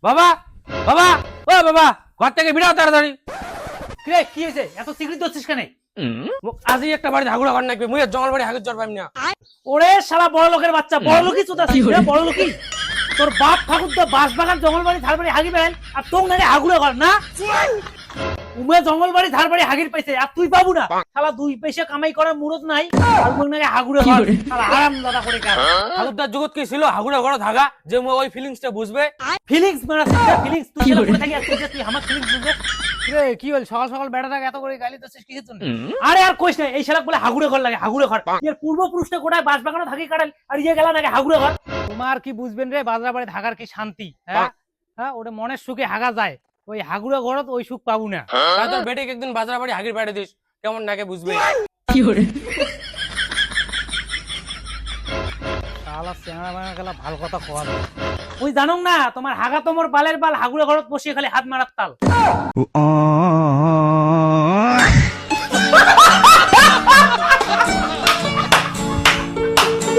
বাবা বাবা ও বাবা ঘর থেকে বিড়াও তাড়াতাড়ি। কিরে কি হয়েছে এত সিগারেট দিচ্ছিস কেন? আজই একটা বাড়ি হাগুড়া ঘর নাকবে মুই জঙ্গল বাড়ি হাগুর জ্বর পাইম না। ওরে শালা বড় লোকের বাচ্চা, বড় লোকই চোদাছিস বড় লোকই। তোর বাপ ঠাকুর তো বাস বাগান জঙ্গল বাড়ি ধার বাড়ি হাগিবেন আর তোর নাকি হাগুড়ে ঘর না? উমে জঙ্গল বাড়ি ধার বাড়ি হাগির পাইছে আর তুই পাবো না? শালা দুই পয়সা কামাই করার মুরত নাই আর উমে নাকি হাগুড়ে ঘর। শালা আরাম দাদা করে কার ঠাকুরদার জগৎ কি ছিল হাগুড়া ঘর থাকা যে মুই ওই ফিলিংসটা বুঝবে। ফিলিংস মারা ফিলিংস তুই যেটা করে থাকি আর তুই আমার ফিলিংস বুঝবে। রে কি হল সকাল সকাল বেড়াটাকে এত করে গালি দিচ্ছিস কিসের জন্য? আরে আর কইস না, এই শালা বলে হাগুড়ে ঘর লাগে হাগুড়ে ঘর। এর পূর্বপুরুষটা গোটায় বাস বাগানে থাকি কাটাল আর ইয়ে গেলা নাকি হাগুড়ে ঘর। তোমার কি বুঝবেন রে বাজরা বাড়ি থাকার কি শান্তি? হ্যাঁ হ্যাঁ, ওটা মনের সুখে হাগা যায়, ওই হাগুড়ে ঘরত ওই সুখ পাবো না। তাই তোর বেটিকে একদিন বাজার বাড়ি হাগির পাড়ে দিস কেমন নাকে বুঝবে। শালা চেংড়া বাঙা গেলা ভাল কথা কোয়া যায়। ওই জানো না তোমার হাগা তোমার বালের বাল হাগুড়ে ঘরত বসিয়ে খালি হাত মারার তাল।